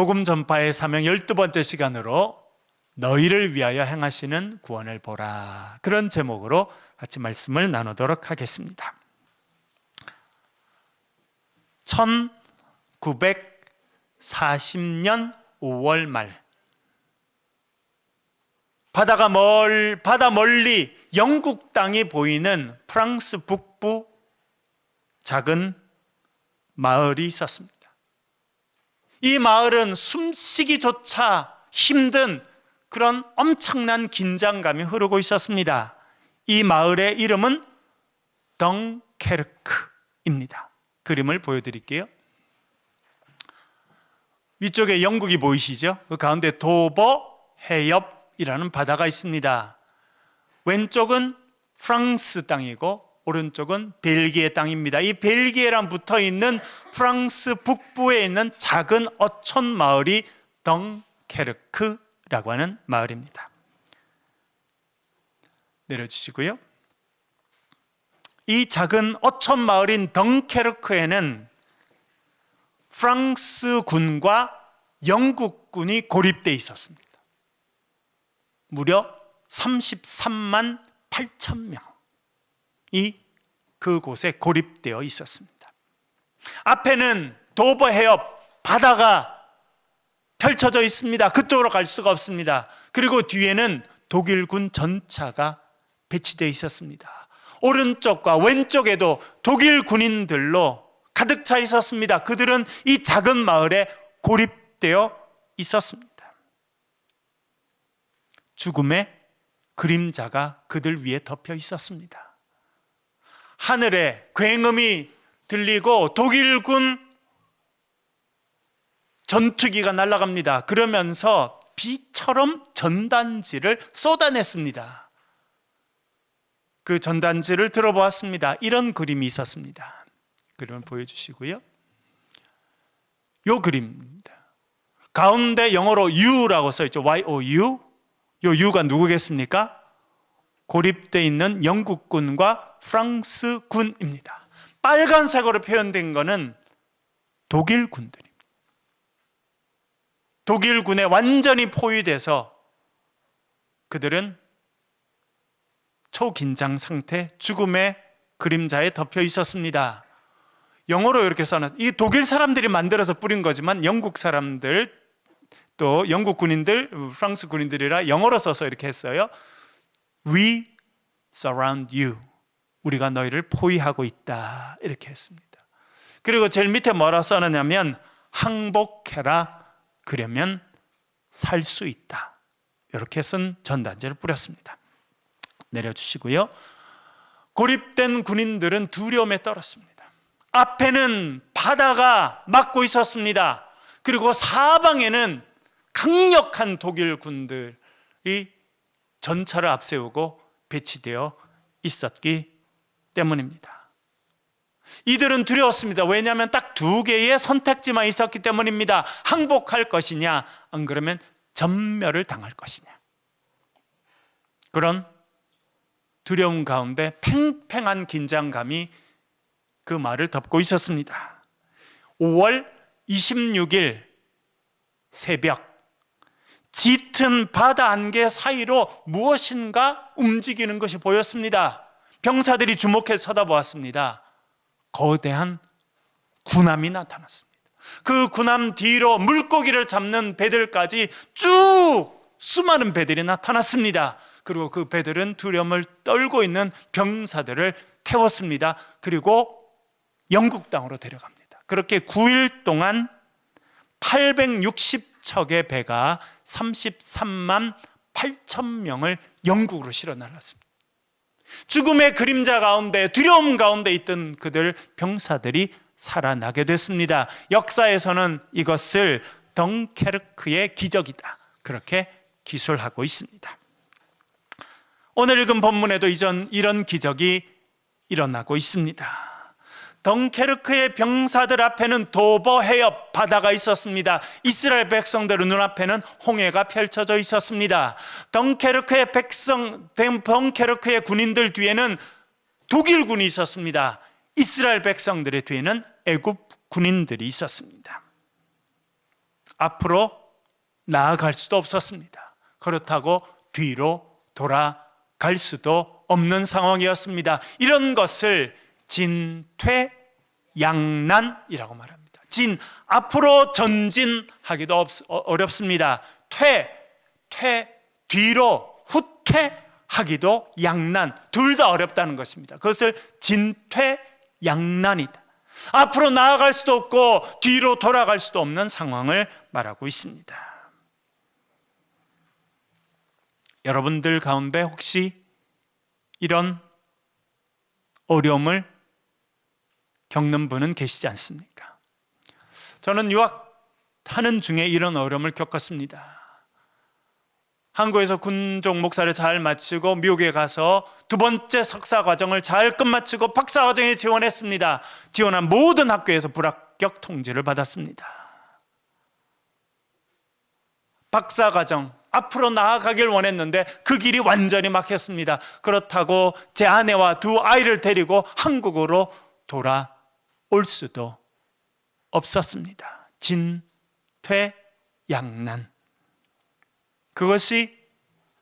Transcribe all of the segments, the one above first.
복음 전파의 사명 12번째 시간으로 너희를 위하여 행하시는 구원을 보라, 그런 제목으로 같이 말씀을 나누도록 하겠습니다. 1940년 5월 말, 바다 멀리 영국 땅이 보이는 프랑스 북부 작은 마을이 있었습니다. 이 마을은 숨쉬기조차 힘든 그런 엄청난 긴장감이 흐르고 있었습니다. 이 마을의 이름은 덩케르크입니다. 그림을 보여드릴게요. 위쪽에 영국이 보이시죠? 그 가운데 도버 해협이라는 바다가 있습니다. 왼쪽은 프랑스 땅이고 오른쪽은 벨기에 땅입니다. 이 벨기에랑 붙어있는 프랑스 북부에 있는 작은 어촌 마을이 덩케르크라고 하는 마을입니다. 내려주시고요. 이 작은 어촌 마을인 덩케르크에는 프랑스 군과 영국 군이 고립되어 있었습니다. 무려 33만 8천 명이 그곳에 고립되어 있었습니다. 앞에는 도버 해협, 바다가 펼쳐져 있습니다. 그쪽으로 갈 수가 없습니다. 그리고 뒤에는 독일군 전차가 배치되어 있었습니다. 오른쪽과 왼쪽에도 독일 군인들로 가득 차 있었습니다. 그들은 이 작은 마을에 고립되어 있었습니다. 죽음의 그림자가 그들 위에 덮여 있었습니다. 하늘에 굉음이 들리고 독일군 전투기가 날아갑니다. 그러면서 비처럼 전단지를 쏟아냈습니다. 그 전단지를 들어보았습니다. 이런 그림이 있었습니다. 그림을 보여주시고요. 요 그림입니다. 가운데 영어로 U라고 써있죠. Y-O-U. 요 U가 누구겠습니까? 고립되어 있는 영국군과 프랑스군입니다. 빨간색으로 표현된 것은 독일군들입니다. 독일군에 완전히 포위돼서 그들은 초긴장 상태, 죽음의 그림자에 덮여 있었습니다. 영어로 이렇게 써놨. 이 독일 사람들이 만들어서 뿌린 거지만 영국 사람들, 또 영국 군인들, 프랑스 군인들이라 영어로 써서 이렇게 했어요. We surround you. 우리가 너희를 포위하고 있다, 이렇게 했습니다. 그리고 제일 밑에 뭐라 써놨냐면 항복해라, 그러면 살 수 있다, 이렇게 쓴 전단지를 뿌렸습니다. 내려주시고요. 고립된 군인들은 두려움에 떨었습니다. 앞에는 바다가 막고 있었습니다. 그리고 사방에는 강력한 독일 군들이 전차를 앞세우고 배치되어 있었기 때문입니다. 이들은 두려웠습니다. 왜냐하면 딱 두 개의 선택지만 있었기 때문입니다. 항복할 것이냐, 안 그러면 전멸을 당할 것이냐. 그런 두려움 가운데 팽팽한 긴장감이 그 말을 덮고 있었습니다. 5월 26일 새벽, 짙은 바다 안개 사이로 무엇인가 움직이는 것이 보였습니다. 병사들이 주목해서 쳐다보았습니다. 거대한 군함이 나타났습니다. 그 군함 뒤로 물고기를 잡는 배들까지 쭉 수많은 배들이 나타났습니다. 그리고 그 배들은 두려움을 떨고 있는 병사들을 태웠습니다. 그리고 영국 땅으로 데려갑니다. 그렇게 9일 동안 860척의 배가 33만 8천 명을 영국으로 실어 날랐습니다. 죽음의 그림자 가운데, 두려움 가운데 있던 그들 병사들이 살아나게 됐습니다. 역사에서는 이것을 덩케르크의 기적이다, 그렇게 기술하고 있습니다. 오늘 읽은 본문에도 이런 기적이 일어나고 있습니다. 덩케르크의 병사들 앞에는 도버 해협, 바다가 있었습니다. 이스라엘 백성들의 눈앞에는 홍해가 펼쳐져 있었습니다. 덩케르크의 군인들 뒤에는 독일군이 있었습니다. 이스라엘 백성들의 뒤에는 애굽 군인들이 있었습니다. 앞으로 나아갈 수도 없었습니다. 그렇다고 뒤로 돌아갈 수도 없는 상황이었습니다. 이런 것을 진퇴양난이라고 말합니다. 앞으로 전진하기도 어렵습니다. 뒤로 후퇴하기도 양난, 둘 다 어렵다는 것입니다. 그것을 진퇴양난이다. 앞으로 나아갈 수도 없고 뒤로 돌아갈 수도 없는 상황을 말하고 있습니다. 여러분들 가운데 혹시 이런 어려움을 겪는 분은 계시지 않습니까? 저는 유학하는 중에 이런 어려움을 겪었습니다. 한국에서 군종 목사를 잘 마치고 미국에 가서 두 번째 석사 과정을 잘 끝마치고 박사 과정에 지원했습니다. 지원한 모든 학교에서 불합격 통지를 받았습니다. 박사 과정 앞으로 나아가길 원했는데 그 길이 완전히 막혔습니다. 그렇다고 제 아내와 두 아이를 데리고 한국으로 돌아올 수도 없었습니다. 진퇴양난. 그것이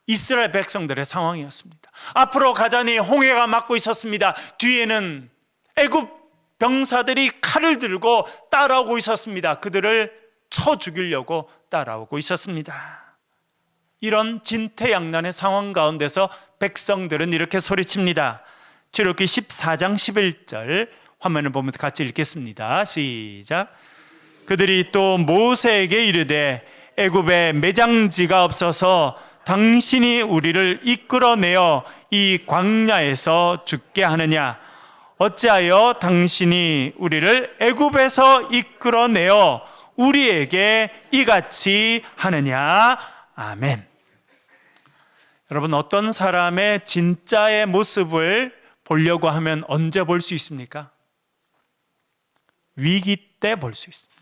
이스라엘 백성들의 상황이었습니다. 앞으로 가자니 홍해가 막고 있었습니다. 뒤에는 애굽 병사들이 칼을 들고 따라오고 있었습니다. 그들을 쳐 죽이려고 따라오고 있었습니다. 이런 진퇴양난의 상황 가운데서 백성들은 이렇게 소리칩니다. 출애굽기 14장 11절 화면을 보면서 같이 읽겠습니다. 시작. 그들이 또 모세에게 이르되 애굽에 매장지가 없어서 당신이 우리를 이끌어내어 이 광야에서 죽게 하느냐? 어찌하여 당신이 우리를 애굽에서 이끌어내어 우리에게 이같이 하느냐? 아멘. 여러분, 어떤 사람의 진짜의 모습을 보려고 하면 언제 볼 수 있습니까? 위기 때 볼 수 있습니다.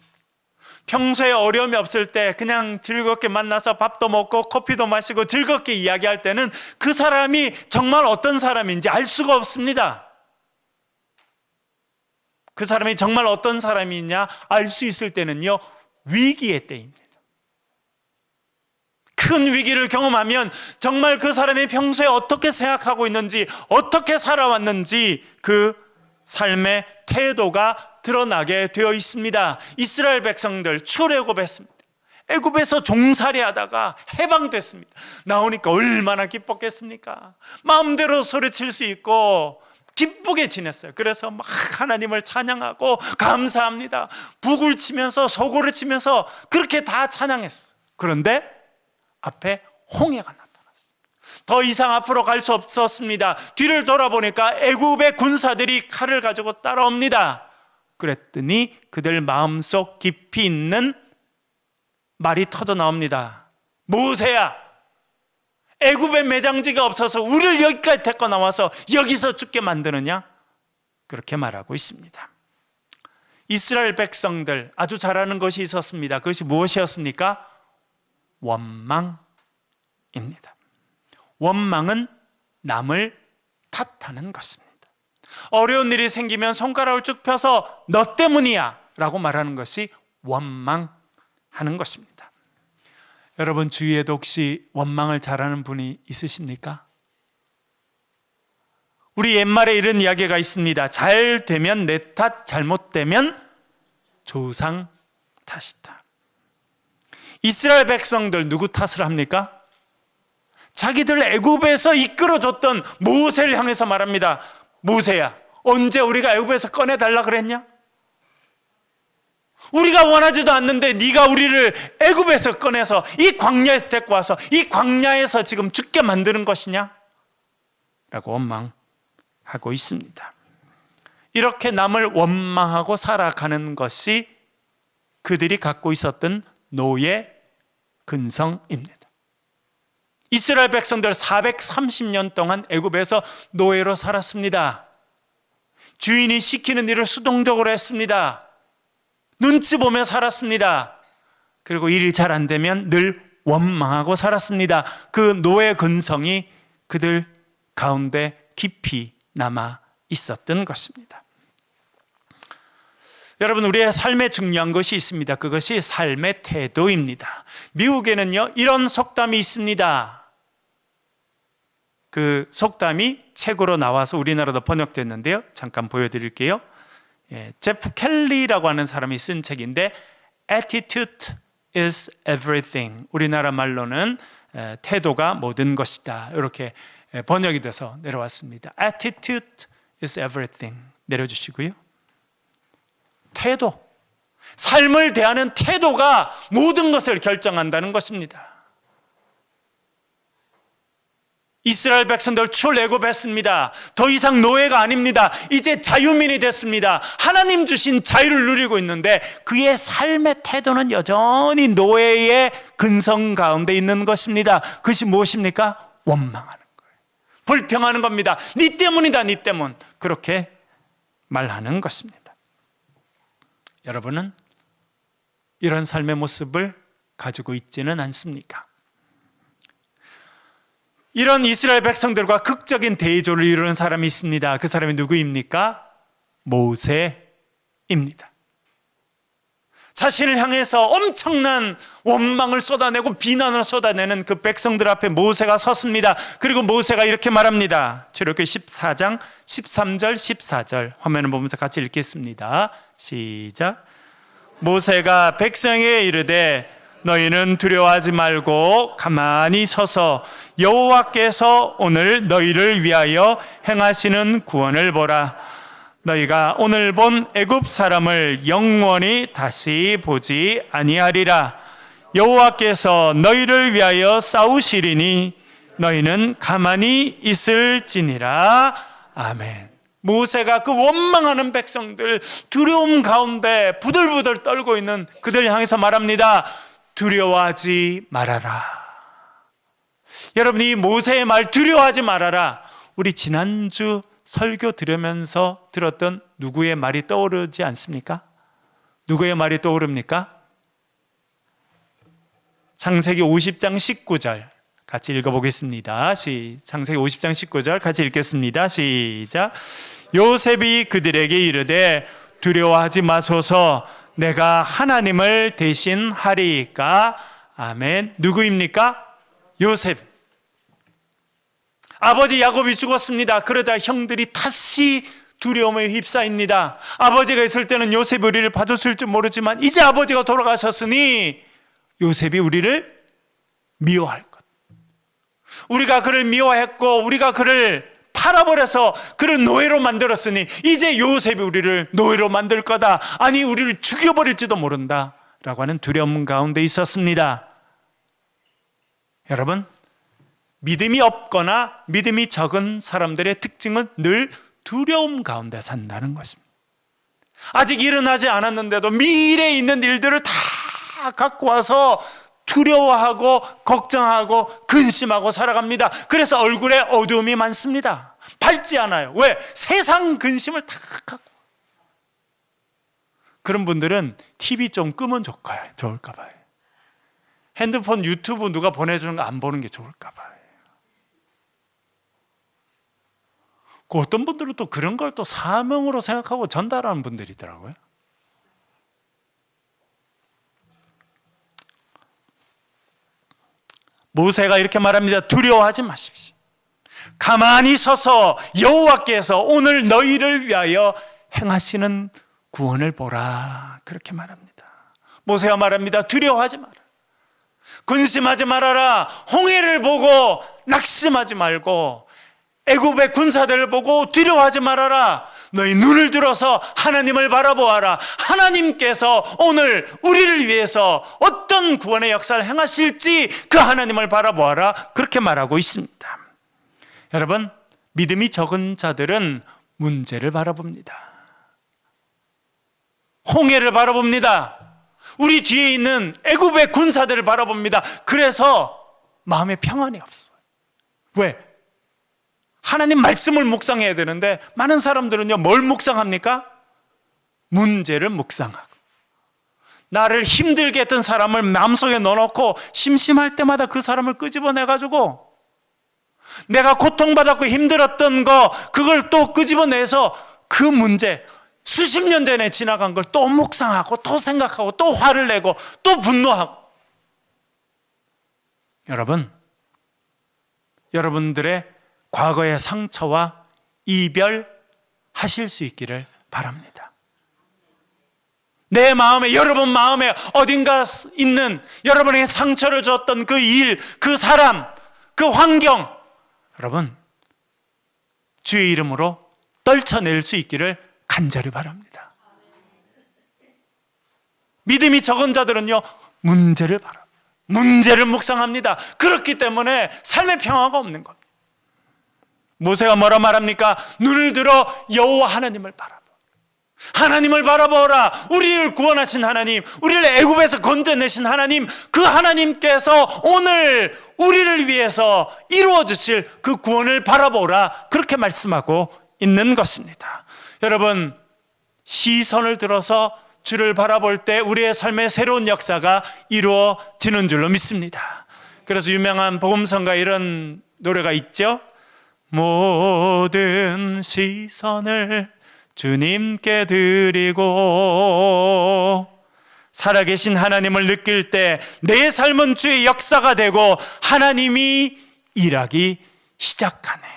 평소에 어려움이 없을 때 그냥 즐겁게 만나서 밥도 먹고 커피도 마시고 즐겁게 이야기할 때는 그 사람이 정말 어떤 사람인지 알 수가 없습니다. 그 사람이 정말 어떤 사람이냐 알 수 있을 때는요, 위기의 때입니다. 큰 위기를 경험하면 정말 그 사람이 평소에 어떻게 생각하고 있는지, 어떻게 살아왔는지 그 삶의 태도가 드러나게 되어 있습니다. 이스라엘 백성들 출애굽했습니다. 애굽에서 종살이 하다가 해방됐습니다. 나오니까 얼마나 기뻤겠습니까? 마음대로 소리칠 수 있고 기쁘게 지냈어요. 그래서 막 하나님을 찬양하고 감사합니다. 북을 치면서 소고를 치면서 그렇게 다 찬양했어요. 그런데 앞에 홍해가 나타났어요. 더 이상 앞으로 갈 수 없었습니다. 뒤를 돌아보니까 애굽의 군사들이 칼을 가지고 따라옵니다. 그랬더니 그들 마음속 깊이 있는 말이 터져 나옵니다. 모세야, 애굽에 매장지가 없어서 우리를 여기까지 데리고 나와서 여기서 죽게 만드느냐? 그렇게 말하고 있습니다. 이스라엘 백성들 아주 잘하는 것이 있었습니다. 그것이 무엇이었습니까? 원망입니다. 원망은 남을 탓하는 것입니다. 어려운 일이 생기면 손가락을 쭉 펴서 너 때문이야 라고 말하는 것이 원망하는 것입니다. 여러분 주위에도 혹시 원망을 잘하는 분이 있으십니까? 우리 옛말에 이런 이야기가 있습니다. 잘 되면 내 탓, 잘못되면 조상 탓이다. 이스라엘 백성들 누구 탓을 합니까? 자기들 애굽에서 이끌어줬던 모세를 향해서 말합니다. 모세야, 언제 우리가 애굽에서 꺼내달라 그랬냐? 우리가 원하지도 않는데 네가 우리를 애굽에서 꺼내서 이 광야에서 데리고 와서 이 광야에서 지금 죽게 만드는 것이냐? 라고 원망하고 있습니다. 이렇게 남을 원망하고 살아가는 것이 그들이 갖고 있었던 노예 근성입니다. 이스라엘 백성들 430년 동안 애굽에서 노예로 살았습니다. 주인이 시키는 일을 수동적으로 했습니다. 눈치 보며 살았습니다. 그리고 일이 잘 안 되면 늘 원망하고 살았습니다. 그 노예 근성이 그들 가운데 깊이 남아 있었던 것입니다. 여러분, 우리의 삶에 중요한 것이 있습니다. 그것이 삶의 태도입니다. 미국에는요, 이런 속담이 있습니다. 그 속담이 책으로 나와서 우리나라도 번역됐는데요. 잠깐 보여드릴게요. 제프 켈리라고 하는 사람이 쓴 책인데 Attitude is everything. 우리나라 말로는 태도가 모든 것이다. 이렇게 번역이 돼서 내려왔습니다. Attitude is everything. 내려주시고요. 태도, 삶을 대하는 태도가 모든 것을 결정한다는 것입니다. 이스라엘 백성들 출애굽했습니다. 더 이상 노예가 아닙니다. 이제 자유민이 됐습니다. 하나님 주신 자유를 누리고 있는데 그의 삶의 태도는 여전히 노예의 근성 가운데 있는 것입니다. 그것이 무엇입니까? 원망하는 거예요. 불평하는 겁니다. 네 때문이다, 네 때문. 그렇게 말하는 것입니다. 여러분은 이런 삶의 모습을 가지고 있지는 않습니까? 이런 이스라엘 백성들과 극적인 대조를 이루는 사람이 있습니다. 그 사람이 누구입니까? 모세입니다. 자신을 향해서 엄청난 원망을 쏟아내고 비난을 쏟아내는 그 백성들 앞에 모세가 섰습니다. 그리고 모세가 이렇게 말합니다. 출애굽기 14장 13절 14절 화면을 보면서 같이 읽겠습니다. 시작. 모세가 백성에게 이르되 너희는 두려워하지 말고 가만히 서서 여호와께서 오늘 너희를 위하여 행하시는 구원을 보라. 너희가 오늘 본 애굽 사람을 영원히 다시 보지 아니하리라. 여호와께서 너희를 위하여 싸우시리니 너희는 가만히 있을지니라. 아멘. 모세가 그 원망하는 백성들, 두려움 가운데 부들부들 떨고 있는 그들 향해서 말합니다. 두려워하지 말아라. 여러분, 이 모세의 말 두려워하지 말아라, 우리 지난주 설교 들으면서 들었던 누구의 말이 떠오르지 않습니까? 누구의 말이 떠오릅니까? 창세기 50장 19절 같이 읽어보겠습니다. 창세기 50장 19절 같이 읽겠습니다. 시작. 요셉이 그들에게 이르되 두려워하지 마소서, 내가 하나님을 대신하리이까. 아멘. 누구입니까? 요셉. 아버지 야곱이 죽었습니다. 그러자 형들이 다시 두려움에 휩싸입니다. 아버지가 있을 때는 요셉이 우리를 봐줬을 줄 모르지만 이제 아버지가 돌아가셨으니 요셉이 우리를 미워할 것. 우리가 그를 미워했고 우리가 그를 팔아버려서 그를 노예로 만들었으니 이제 요셉이 우리를 노예로 만들 거다. 아니, 우리를 죽여버릴지도 모른다 라고 하는 두려움 가운데 있었습니다. 여러분, 믿음이 없거나 믿음이 적은 사람들의 특징은 늘 두려움 가운데 산다는 것입니다. 아직 일어나지 않았는데도 미래에 있는 일들을 다 갖고 와서 두려워하고 걱정하고 근심하고 살아갑니다. 그래서 얼굴에 어두움이 많습니다. 밝지 않아요. 왜? 세상 근심을 다 갖고. 그런 분들은 TV 좀 끄면 좋을까 봐요. 핸드폰 유튜브 누가 보내주는 거 안 보는 게 좋을까 봐요. 그 어떤 분들은 또 그런 걸 또 사명으로 생각하고 전달하는 분들이더라고요. 모세가 이렇게 말합니다. 두려워하지 마십시오. 가만히 서서 여호와께서 오늘 너희를 위하여 행하시는 구원을 보라. 그렇게 말합니다. 모세가 말합니다. 두려워하지 마라. 근심하지 말아라. 홍해를 보고 낙심하지 말고 애굽의 군사들을 보고 두려워하지 말아라. 너희 눈을 들어서 하나님을 바라보아라. 하나님께서 오늘 우리를 위해서 어떤 구원의 역사를 행하실지 그 하나님을 바라보아라. 그렇게 말하고 있습니다. 여러분, 믿음이 적은 자들은 문제를 바라봅니다. 홍해를 바라봅니다. 우리 뒤에 있는 애굽의 군사들을 바라봅니다. 그래서 마음에 평안이 없어요. 왜? 하나님 말씀을 묵상해야 되는데 많은 사람들은요, 뭘 묵상합니까? 문제를 묵상하고, 나를 힘들게 했던 사람을 마음속에 넣어놓고 심심할 때마다 그 사람을 끄집어내가지고 내가 고통받았고 힘들었던 거, 그걸 또 끄집어내서 그 문제, 수십 년 전에 지나간 걸 또 묵상하고 또 생각하고 또 화를 내고 또 분노하고. 여러분, 여러분들의 과거의 상처와 이별하실 수 있기를 바랍니다. 내 마음에, 여러분 마음에 어딘가 있는 여러분에게 상처를 줬던 그 일, 그 사람, 그 환경, 여러분 주의 이름으로 떨쳐낼 수 있기를 간절히 바랍니다. 믿음이 적은 자들은요, 문제를 바랍니다. 문제를 묵상합니다. 그렇기 때문에 삶의 평화가 없는 겁니다. 모세가 뭐라 말합니까? 눈을 들어 여호와 하나님을 바라보라. 하나님을 바라보라. 우리를 구원하신 하나님, 우리를 애굽에서 건져내신 하나님, 그 하나님께서 오늘 우리를 위해서 이루어 주실 그 구원을 바라보라. 그렇게 말씀하고 있는 것입니다. 여러분, 시선을 들어서 주를 바라볼 때 우리의 삶의 새로운 역사가 이루어지는 줄로 믿습니다. 그래서 유명한 복음성가 이런 노래가 있죠. 모든 시선을 주님께 드리고, 살아계신 하나님을 느낄 때 내 삶은 주의 역사가 되고 하나님이 일하기 시작하네.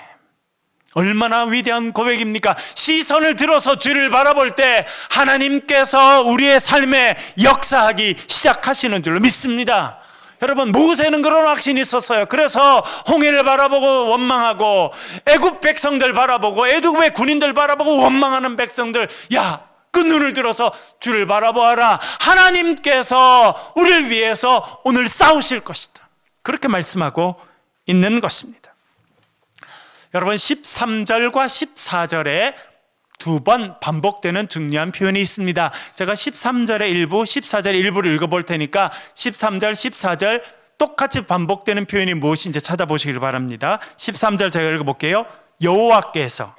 얼마나 위대한 고백입니까? 시선을 들어서 주를 바라볼 때 하나님께서 우리의 삶에 역사하기 시작하시는 줄로 믿습니다. 여러분, 모세는 그런 확신이 있었어요. 그래서 홍해를 바라보고 원망하고, 애굽 백성들 바라보고, 애굽의 군인들 바라보고 원망하는 백성들, 야, 그 눈을 들어서 주를 바라보아라. 하나님께서 우리를 위해서 오늘 싸우실 것이다. 그렇게 말씀하고 있는 것입니다. 여러분, 13절과 14절에 두 번 반복되는 중요한 표현이 있습니다. 제가 13절의 일부, 14절 일부를 읽어볼 테니까 13절, 14절 똑같이 반복되는 표현이 무엇인지 찾아보시길 바랍니다. 13절 제가 읽어볼게요. 여호와께서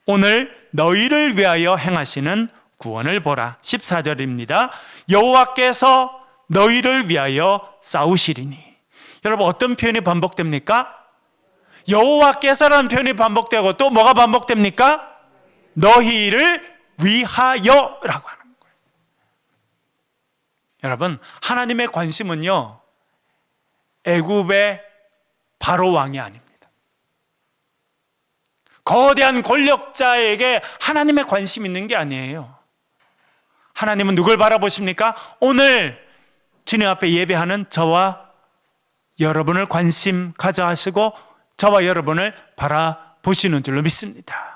오늘 너희를 위하여 행하시는 구원을 보라. 14절입니다. 여호와께서 너희를 위하여 싸우시리니. 여러분, 어떤 표현이 반복됩니까? 여호와께서라는 표현이 반복되고, 또 뭐가 반복됩니까? 너희를 위하여라고 하는 거예요. 여러분, 하나님의 관심은요, 애굽의 바로 왕이 아닙니다. 거대한 권력자에게 하나님의 관심이 있는 게 아니에요. 하나님은 누굴 바라보십니까? 오늘 주님 앞에 예배하는 저와 여러분을 관심 가져 하시고 저와 여러분을 바라보시는 줄로 믿습니다.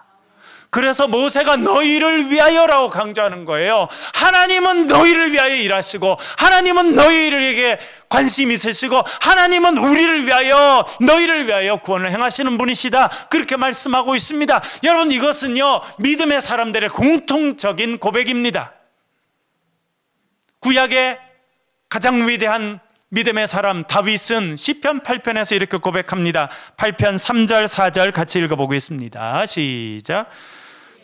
그래서 모세가 너희를 위하여라고 강조하는 거예요. 하나님은 너희를 위하여 일하시고, 하나님은 너희에게 관심 있으시고, 하나님은 우리를 위하여, 너희를 위하여 구원을 행하시는 분이시다. 그렇게 말씀하고 있습니다. 여러분, 이것은요, 믿음의 사람들의 공통적인 고백입니다. 구약의 가장 위대한 믿음의 사람 다윗은 시편 8편에서 이렇게 고백합니다. 8편 3절 4절 같이 읽어보겠습니다. 시작.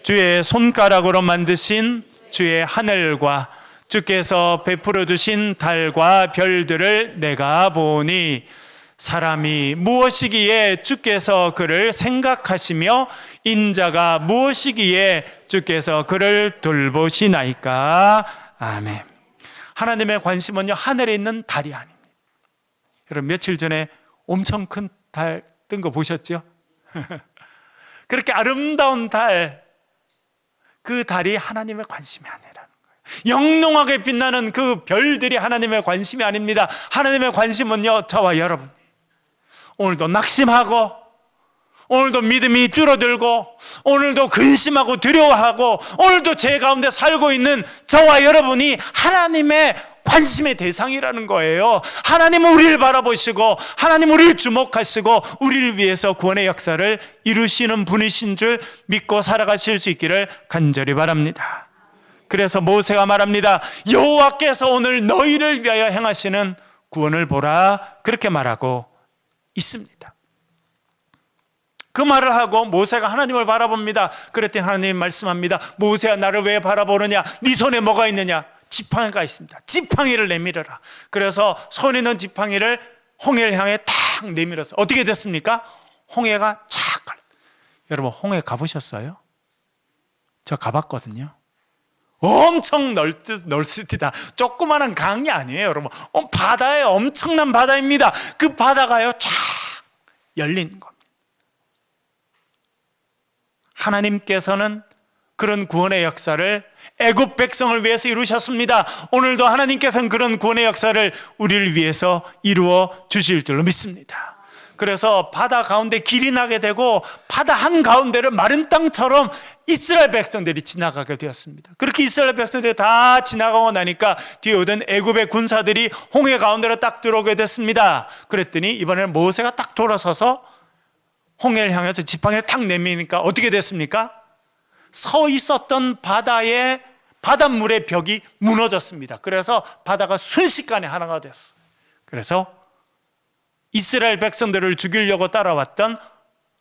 주의 손가락으로 만드신 주의 하늘과 주께서 베풀어 주신 달과 별들을 내가 보니, 사람이 무엇이기에 주께서 그를 생각하시며 인자가 무엇이기에 주께서 그를 돌보시나이까. 아멘. 하나님의 관심은요, 하늘에 있는 달이 아닙니다. 여러분, 며칠 전에 엄청 큰 달 뜬 거 보셨죠? 그렇게 아름다운 달, 그 달이 하나님의 관심이 아니라는 거예요. 영롱하게 빛나는 그 별들이 하나님의 관심이 아닙니다. 하나님의 관심은요, 저와 여러분, 오늘도 낙심하고, 오늘도 믿음이 줄어들고, 오늘도 근심하고 두려워하고, 오늘도 죄 가운데 살고 있는 저와 여러분이 하나님의 관심의 대상이라는 거예요. 하나님은 우리를 바라보시고, 하나님은 우리를 주목하시고, 우리를 위해서 구원의 역사를 이루시는 분이신 줄 믿고 살아가실 수 있기를 간절히 바랍니다. 그래서 모세가 말합니다. 여호와께서 오늘 너희를 위하여 행하시는 구원을 보라. 그렇게 말하고 있습니다. 그 말을 하고 모세가 하나님을 바라봅니다. 그랬더니 하나님이 말씀합니다. 모세야, 나를 왜 바라보느냐? 네 손에 뭐가 있느냐? 지팡이가 있습니다. 지팡이를 내밀어라. 그래서 손에 있는 지팡이를 홍해를 향해 탁 내밀어서 어떻게 됐습니까? 홍해가 쫙 갈라. 여러분, 홍해 가보셨어요? 저 가봤거든요. 엄청 넓습니다. 조그마한 강이 아니에요, 여러분. 바다에 엄청난 바다입니다. 그 바다가요 쫙 열린 겁니다. 하나님께서는 그런 구원의 역사를 애굽 백성을 위해서 이루셨습니다. 오늘도 하나님께서는 그런 구원의 역사를 우리를 위해서 이루어 주실 줄로 믿습니다. 그래서 바다 가운데 길이 나게 되고 바다 한가운데를 마른 땅처럼 이스라엘 백성들이 지나가게 되었습니다. 그렇게 이스라엘 백성들이 다 지나가고 나니까 뒤에 오던 애굽의 군사들이 홍해 가운데로 딱 들어오게 됐습니다. 그랬더니 이번에는 모세가 딱 돌아서서 홍해를 향해서 지팡이를 탁 내미니까 어떻게 됐습니까? 서 있었던 바다의 바닷물의 벽이 무너졌습니다. 그래서 바다가 순식간에 하나가 됐어요. 그래서 이스라엘 백성들을 죽이려고 따라왔던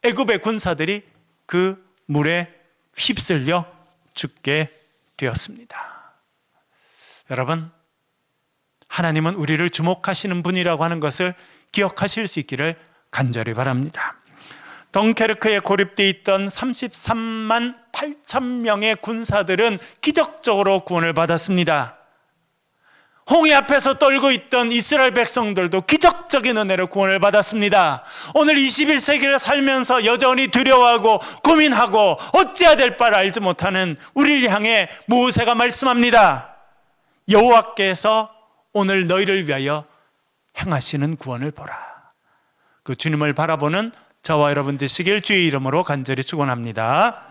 애굽의 군사들이 그 물에 휩쓸려 죽게 되었습니다. 여러분, 하나님은 우리를 주목하시는 분이라고 하는 것을 기억하실 수 있기를 간절히 바랍니다. 덩케르크에 고립되어 있던 33만 8천 명의 군사들은 기적적으로 구원을 받았습니다. 홍해 앞에서 떨고 있던 이스라엘 백성들도 기적적인 은혜로 구원을 받았습니다. 오늘 21세기를 살면서 여전히 두려워하고 고민하고 어찌해야 될 바를 알지 못하는 우리를 향해 모세가 말씀합니다. 여호와께서 오늘 너희를 위하여 행하시는 구원을 보라. 그 주님을 바라보는 저와 여러분 되시길 주의 이름으로 간절히 축원합니다.